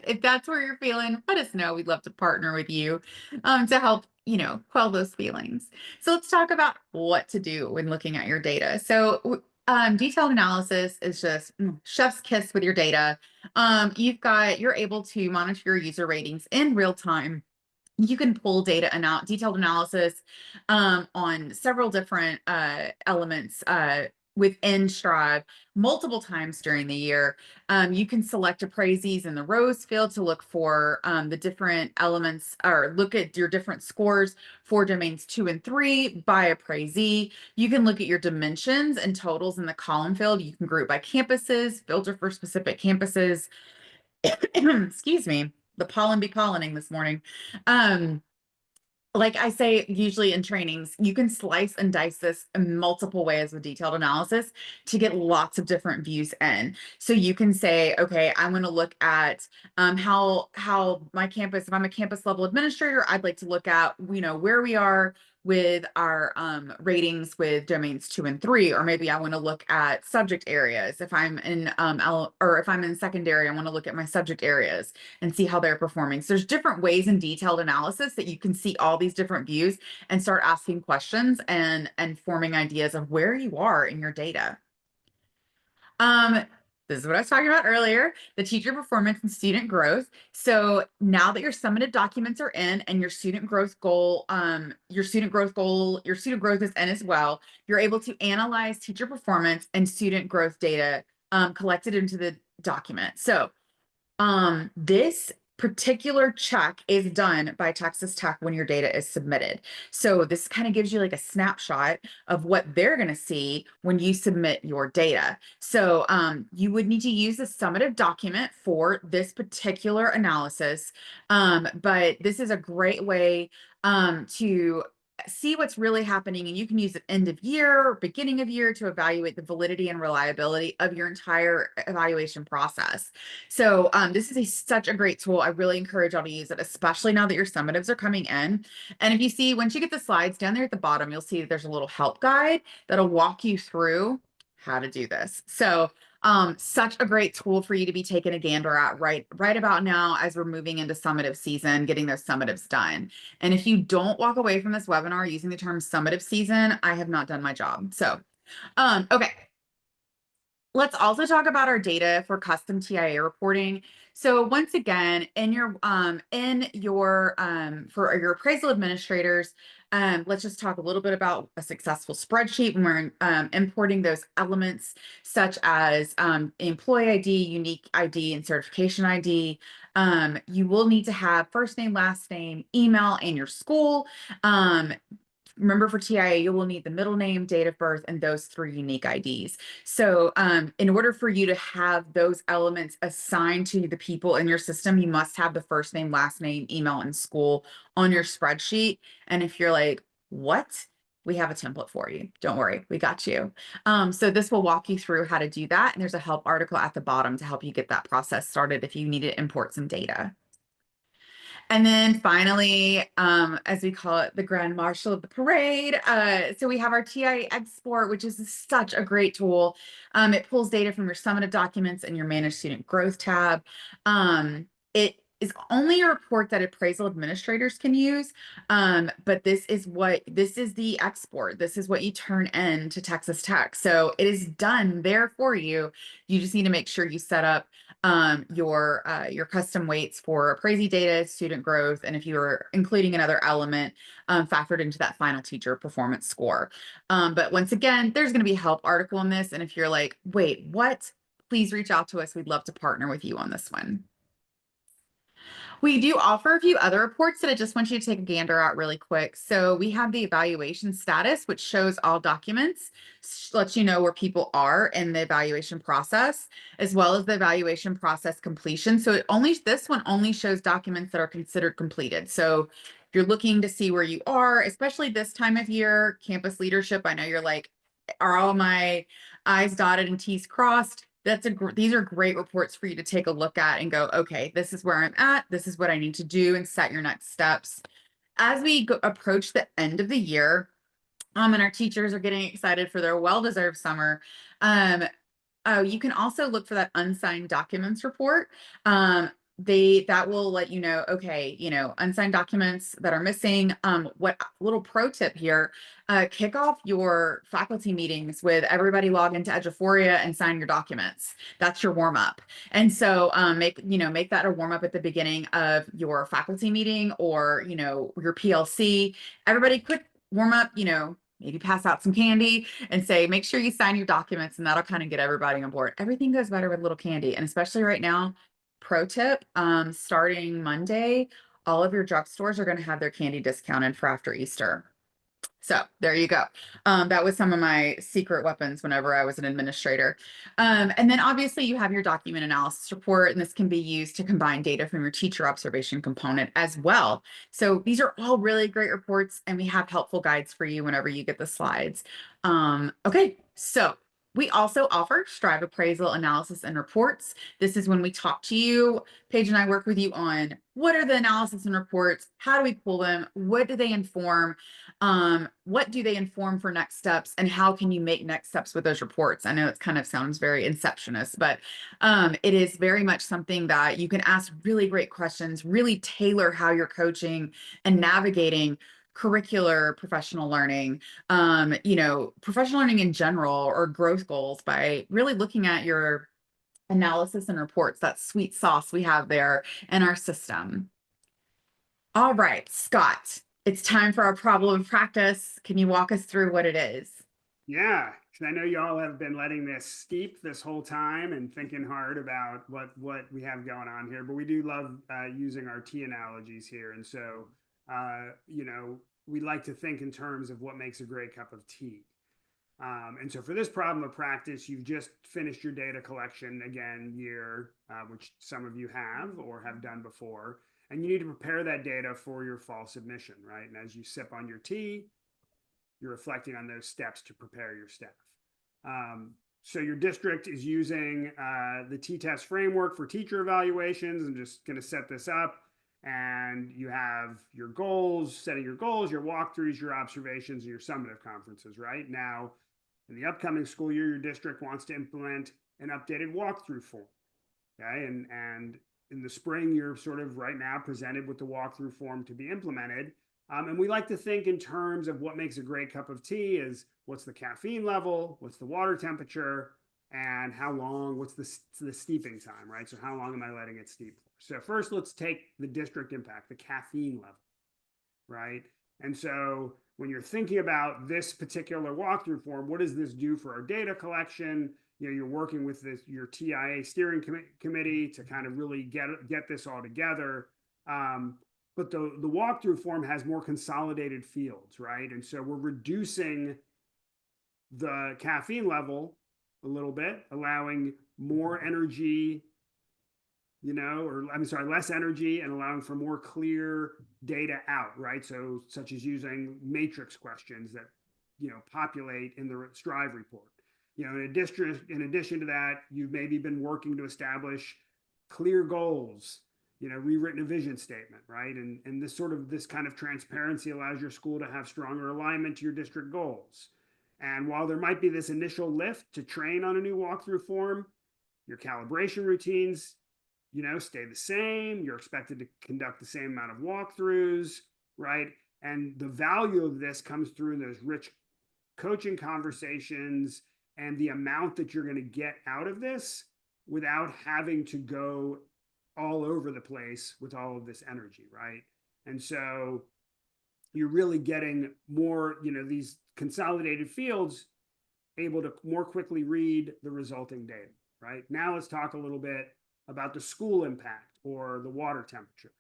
If that's where you're feeling, let us know. We'd love to partner with you to help, quell those feelings. So let's talk about what to do when looking at your data. So detailed analysis is just chef's kiss with your data. You're able to monitor your user ratings in real time. You can pull detailed analysis on several different elements within Strive multiple times during the year. You can select appraisees in the rows field to look for the different elements, or look at your different scores for domains 2 and 3 by appraisee. You can look at your dimensions and totals in the column field. You can group by campuses, filter for specific campuses. Excuse me, the pollen be pollinating this morning. Like I say, usually in trainings, you can slice and dice this in multiple ways with detailed analysis to get lots of different views in. So you can say, okay, I want to look at how my campus, if I'm a campus level administrator, I'd like to look at, where we are with our ratings with domains 2 and 3, or maybe I want to look at subject areas. If I'm in if I'm in secondary, I want to look at my subject areas and see how they're performing. So there's different ways in detailed analysis that you can see all these different views and start asking questions and forming ideas of where you are in your data. This is what I was talking about earlier, the teacher performance and student growth. So now that your summative documents are in and your student growth is in as well, you're able to analyze teacher performance and student growth data collected into the document. So this particular check is done by Texas Tech when your data is submitted. So this kind of gives you like a snapshot of what they're going to see when you submit your data. So you would need to use a summative document for this particular analysis. But this is a great way to see what's really happening, and you can use it end of year or beginning of year to evaluate the validity and reliability of your entire evaluation process. So this is such a great tool. I really encourage y'all to use it, especially now that your summatives are coming in. And if you see, once you get the slides down there at the bottom, you'll see that there's a little help guide that'll walk you through how to do this. So such a great tool for you to be taking a gander at right about now as we're moving into summative season, getting those summatives done. And if you don't walk away from this webinar using the term summative season, I have not done my job. So, okay. Let's also talk about our data for custom TIA reporting. So once again, for your appraisal administrators, let's just talk a little bit about a successful spreadsheet when we're importing those elements such as employee ID, unique ID, and certification ID. You will need to have first name, last name, email, and your school. Remember, for TIA, you will need the middle name, date of birth, and those 3 unique IDs. So in order for you to have those elements assigned to the people in your system, you must have the first name, last name, email, and school on your spreadsheet. And if you're like, what? We have a template for you. Don't worry, we got you. So this will walk you through how to do that. And there's a help article at the bottom to help you get that process started if you need to import some data. And then finally, as we call it, the grand marshal of the parade. So we have our TIA export, which is such a great tool. It pulls data from your summative documents and your managed student growth tab. It is only a report that appraisal administrators can use. But this is the export. This is what you turn in to Texas Tech. So it is done there for you. You just need to make sure you set up your custom weights for appraisal data, student growth, and if you're including another element factored into that final teacher performance score. But once again, there's going to be a help article in this. And if you're like, wait, what? Please reach out to us. We'd love to partner with you on this one. We do offer a few other reports that I just want you to take a gander at really quick. So we have the evaluation status, which shows all documents, lets you know where people are in the evaluation process, as well as the evaluation process completion. So this one only shows documents that are considered completed. So if you're looking to see where you are, especially this time of year, campus leadership, I know you're like, are all my I's dotted and T's crossed? These are great reports for you to take a look at and go, okay, this is where I'm at. This is what I need to do, and set your next steps. As we approach the end of the year, and our teachers are getting excited for their well-deserved summer, you can also look for that unsigned documents report. That will let you know, okay, unsigned documents that are missing. What little pro tip here, kick off your faculty meetings with everybody log into Eduphoria and sign your documents. That's your warm up. And so make that a warm up at the beginning of your faculty meeting or, your PLC. Everybody quick warm up, maybe pass out some candy and say, make sure you sign your documents, and that'll kind of get everybody on board. Everything goes better with a little candy. And especially right now, pro tip, starting Monday, all of your drugstores are going to have their candy discounted for after Easter. So there you go. That was some of my secret weapons whenever I was an administrator. And then obviously you have your document analysis report, and this can be used to combine data from your teacher observation component as well. So these are all really great reports, and we have helpful guides for you whenever you get the slides. Okay, so we also offer Strive appraisal analysis and reports. This is when we talk to you. Paige and I work with you on what are the analysis and reports? How do we pull them? What do they inform? What do they inform for next steps, and how can you make next steps with those reports? I know it kind of sounds very inceptionist, but it is very much something that you can ask really great questions, really tailor how you're coaching and navigating curricular professional learning, professional learning in general, or growth goals, by really looking at your analysis and reports, that sweet sauce we have there in our system. All right, Scott, it's time for our problem of practice. Can you walk us through what it is? Yeah, because I know y'all have been letting this steep this whole time and thinking hard about what we have going on here. But we do love using our tea analogies here, and so we like to think in terms of what makes a great cup of tea. And so for this problem of practice, you've just finished your data collection again year, which some of you have or have done before, and you need to prepare that data for your fall submission, right? And as you sip on your tea, you're reflecting on those steps to prepare your staff. So your district is using the T-test framework for teacher evaluations. I'm just going to set this up. And you have your goals, setting your goals, your walkthroughs, your observations, and your summative conferences, right? Now, in the upcoming school year, your district wants to implement an updated walkthrough form, okay? And in the spring, you're sort of right now presented with the walkthrough form to be implemented. And we like to think in terms of what makes a great cup of tea is what's the caffeine level, what's the water temperature, and how long, what's the steeping time, right? So how long am I letting it steep for? So first, let's take the district impact, the caffeine level, right? And so when you're thinking about this particular walkthrough form, what does this do for our data collection? You're working with your TIA steering committee to kind of really get this all together. But the walkthrough form has more consolidated fields, right? And so we're reducing the caffeine level a little bit, allowing more energy, less energy, and allowing for more clear data out, right? So such as using matrix questions that, populate in the Strive report. In addition to that, you've maybe been working to establish clear goals, rewritten a vision statement, right? And this kind of transparency allows your school to have stronger alignment to your district goals. And while there might be this initial lift to train on a new walkthrough form, your calibration routines, stay the same. You're expected to conduct the same amount of walkthroughs, right? And the value of this comes through in those rich coaching conversations and the amount that you're going to get out of this without having to go all over the place with all of this energy, right? And so you're really getting more, these consolidated fields able to more quickly read the resulting data, right? Now let's talk a little bit about the school impact or the water temperature,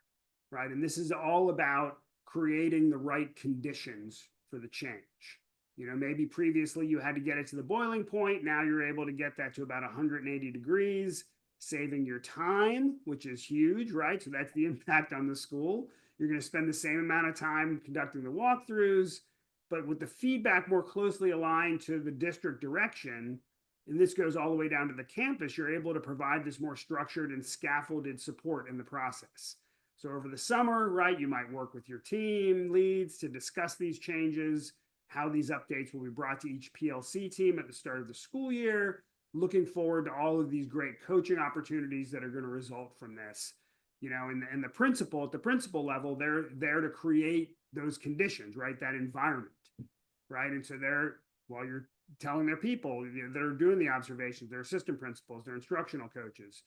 right? And this is all about creating the right conditions for the change. Maybe previously you had to get it to the boiling point. Now you're able to get that to about 180 degrees, saving your time, which is huge, right? So that's the impact on the school. You're going to spend the same amount of time conducting the walkthroughs, but with the feedback more closely aligned to the district direction, and this goes all the way down to the campus, you're able to provide this more structured and scaffolded support in the process. So over the summer, right, you might work with your team leads to discuss these changes, how these updates will be brought to each PLC team at the start of the school year, looking forward to all of these great coaching opportunities that are going to result from this. And the principal, at the principal level, they're there to create those conditions, right? That environment, right? And so while you're telling their people that are doing the observations, their assistant principals, their instructional coaches,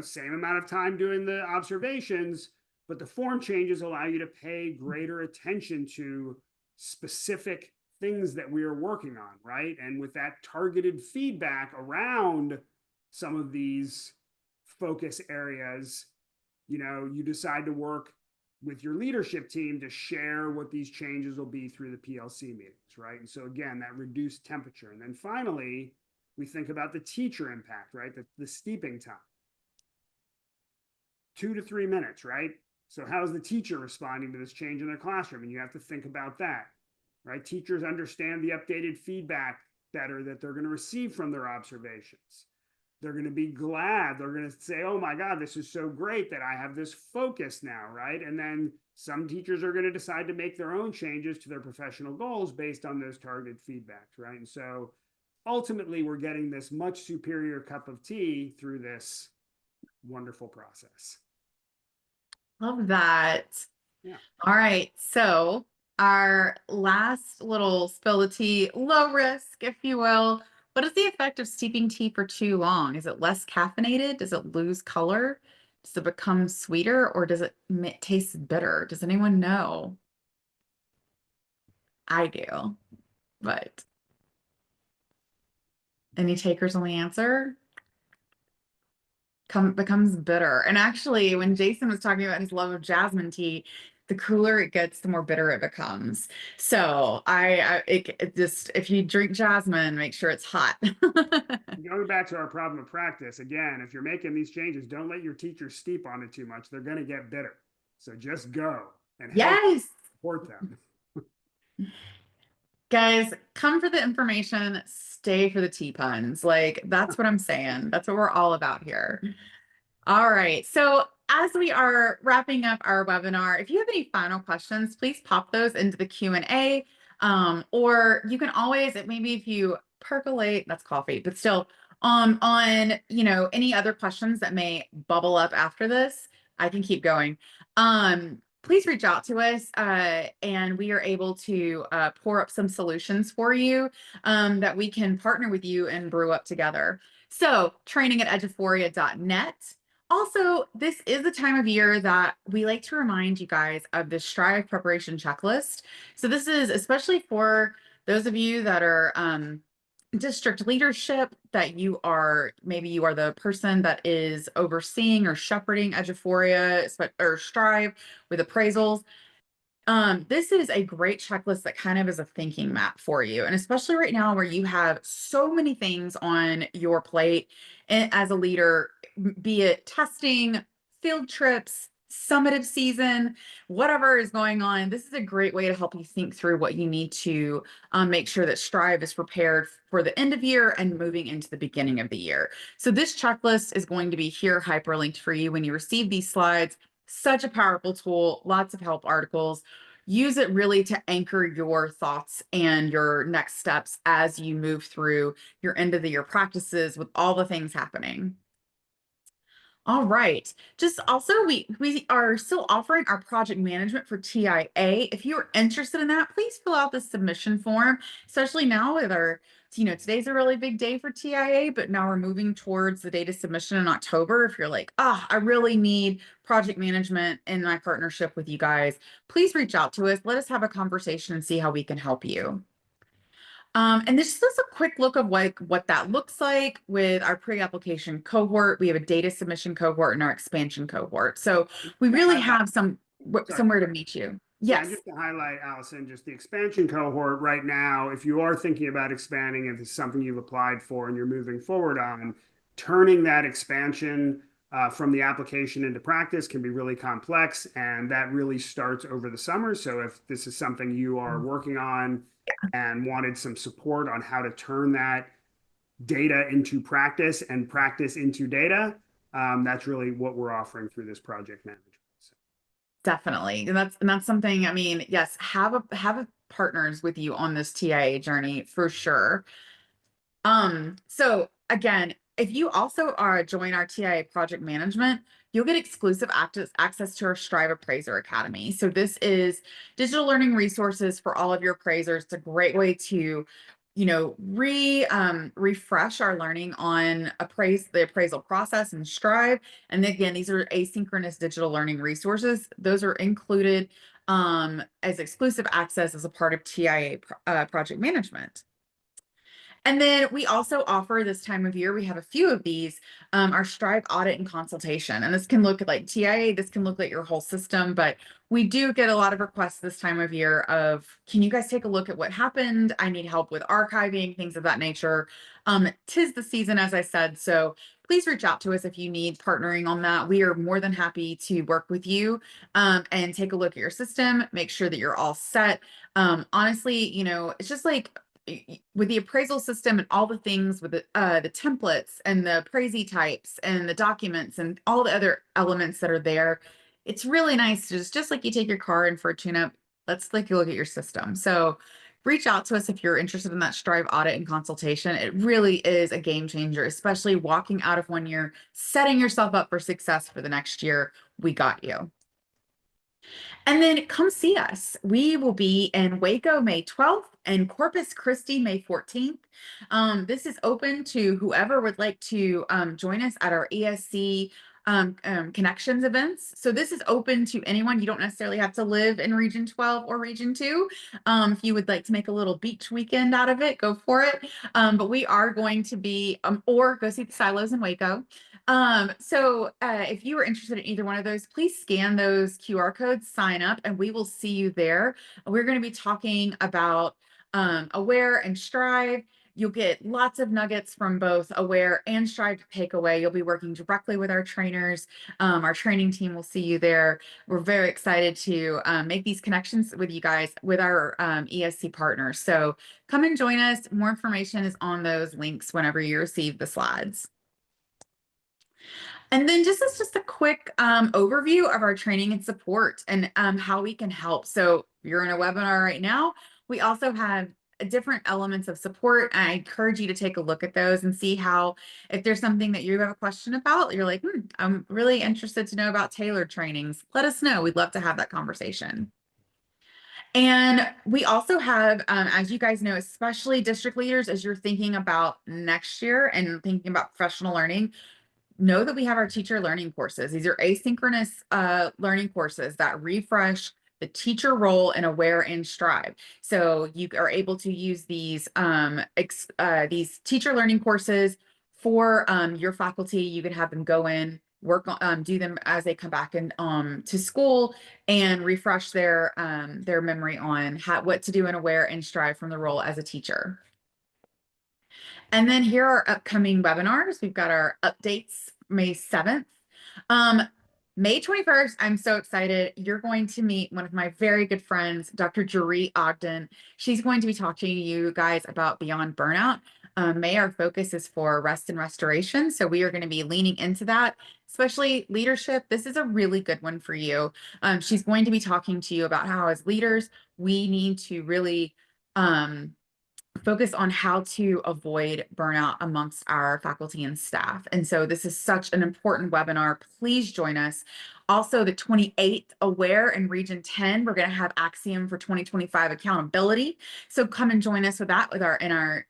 same amount of time doing the observations, but the form changes allow you to pay greater attention to specific things that we are working on, right? And with that targeted feedback around some of these focus areas, you decide to work with your leadership team to share what these changes will be through the PLC meetings, right? And so again, that reduced temperature. And then finally, we think about the teacher impact, right? The steeping time. 2 to 3 minutes, right? So how is the teacher responding to this change in their classroom? And you have to think about that, right? Teachers understand the updated feedback better that they're going to receive from their observations. They're going to be glad. They're going to say, oh my God, this is so great that I have this focus now, right? And then some teachers are going to decide to make their own changes to their professional goals based on those targeted feedbacks, right? And so ultimately, we're getting this much superior cup of tea through this wonderful process. Love that. Yeah. All right. So our last little spill the tea, low risk, if you will. What is the effect of steeping tea for too long? Is it less caffeinated? Does it lose color? Does it become sweeter, or does it taste bitter? Does anyone know? I do, but any takers on the answer? Becomes bitter. And actually, when Jason was talking about his love of jasmine tea, the cooler it gets, the more bitter it becomes. So it just, if you drink jasmine, make sure it's hot. Going back to our problem of practice, again, if you're making these changes, don't let your teachers steep on it too much. They're going to get bitter. So just go and Yes. support them. Guys, come for the information, stay for the tea puns. Like, that's what I'm saying. That's what we're all about here. All right. So as we are wrapping up our webinar, if you have any final questions, please pop those into the Q&A. Or you can always, maybe if you percolate, that's coffee, but still on, any other questions that may bubble up after this, I can keep going. Please reach out to us and we are able to pour up some solutions for you that we can partner with you and brew up together. So training at eduphoria.net. Also, this is the time of year that we like to remind you guys of the Strive preparation checklist. So this is especially for those of you that are district leadership, that maybe you are the person that is overseeing or shepherding Eduphoria or Strive with appraisals. This is a great checklist that kind of is a thinking map for you. And especially right now where you have so many things on your plate as a leader, be it testing, field trips, summative season, whatever is going on, this is a great way to help you think through what you need to make sure that Strive is prepared for the end of year and moving into the beginning of the year. So this checklist is going to be here hyperlinked for you when you receive these slides. Such a powerful tool, lots of help articles. Use it really to anchor your thoughts and your next steps as you move through your end of the year practices with all the things happening. All right. Just also, we are still offering our project management for TIA. If you're interested in that, please fill out the submission form, especially now with our, today's a really big day for TIA, but now we're moving towards the data submission in October. If you're like, I really need project management in my partnership with you guys, please reach out to us. Let us have a conversation and see how we can help you. And this is a quick look of what that looks like with our pre-application cohort. We have a data submission cohort and our expansion cohort. So we really have somewhere to meet you. Yeah, Yes. just to highlight, Allison, just the expansion cohort right now, if you are thinking about expanding, if it's something you've applied for and you're moving forward on, turning that expansion from the application into practice can be really complex, and that really starts over the summer. So if this is something you are working on and wanted some support on how to turn that data into practice and practice into data, that's really what we're offering through this project management. Definitely. And that's something, I mean, yes, have a partners with you on this TIA journey for sure. So again, if you also are join our TIA project management, you'll get exclusive access to our Strive Appraiser Academy. So this is digital learning resources for all of your appraisers. It's a great way to, refresh our learning on the appraisal process and Strive. And again, these are asynchronous digital learning resources. Those are included as exclusive access as a part of TIA project management. And then we also offer this time of year, we have a few of these, our Strive audit and consultation. And this can look at like TIA, this can look at your whole system, but we do get a lot of requests this time of year of, can you guys take a look at what happened? I need help with archiving, things of that nature. 'Tis the season, as I said, so please reach out to us if you need partnering on that. We are more than happy to work with you and take a look at your system, make sure that you're all set. Honestly, it's just like, with the appraisal system and all the things with the templates and the appraisee types and the documents and all the other elements that are there, it's really nice to just like you take your car in for a tune-up, let's take a look at your system. So reach out to us if you're interested in that Strive audit and consultation. It really is a game changer, especially walking out of one year, setting yourself up for success for the next year. We got you. And then come see us. We will be in Waco May 12th and Corpus Christi May 14th. This is open to whoever would like to join us at our ESC connections events. So this is open to anyone. You don't necessarily have to live in Region 12 or Region 2. If you would like to make a little beach weekend out of it, go for it. But we are going to be, or go see the silos in Waco. If you are interested in either one of those, please scan those QR codes, sign up, and we will see you there. We're going to be talking about Aware and Strive. You'll get lots of nuggets from both Aware and Strive to take away. You'll be working directly with our trainers. Our training team will see you there. We're very excited to make these connections with you guys, with our ESC partners. So come and join us. More information is on those links whenever you receive the slides. And then just a quick overview of our training and support and how we can help. So you're in a webinar right now. We also have different elements of support. I encourage you to take a look at those and see how, if there's something that you have a question about, you're like, I'm really interested to know about tailored trainings. Let us know. We'd love to have that conversation. And we also have, as you guys know, especially district leaders, as you're thinking about next year and thinking about professional learning, know that we have our teacher learning courses. These are asynchronous learning courses that refresh the teacher role in Aware and Strive. So you are able to use these teacher learning courses for your faculty. You can have them go in, work on, do them as they come back in to school and refresh their memory on what to do in Aware and Strive from the role as a teacher. And then here are upcoming webinars. We've got our updates May 7th. May 21st, I'm so excited. You're going to meet one of my very good friends, Dr. Jeree Ogden. She's going to be talking to you guys about Beyond Burnout. May, our focus is for rest and restoration. So we are going to be leaning into that, especially leadership. This is a really good one for you. She's going to be talking to you about how as leaders, we need to really focus on how to avoid burnout amongst our faculty and staff. And so this is such an important webinar. Please join us. Also, the 28th, Aware in Region 10, we're going to have Axiom for 2025 accountability. So come and join us with that with our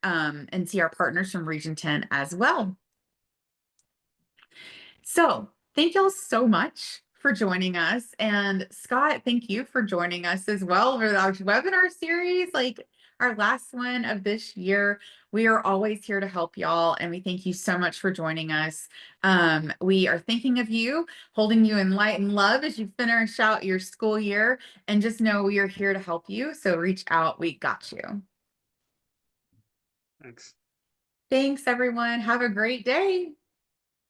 NCR partners from Region 10 as well. So thank y'all so much for joining us. And Scott, thank you for joining us as well for our webinar series, like our last one of this year. We are always here to help y'all, and we thank you so much for joining us. We are thinking of you, holding you in light and love as you finish out your school year, and just know we are here to help you. So reach out, we got you. Thanks. Thanks, everyone. Have a great day.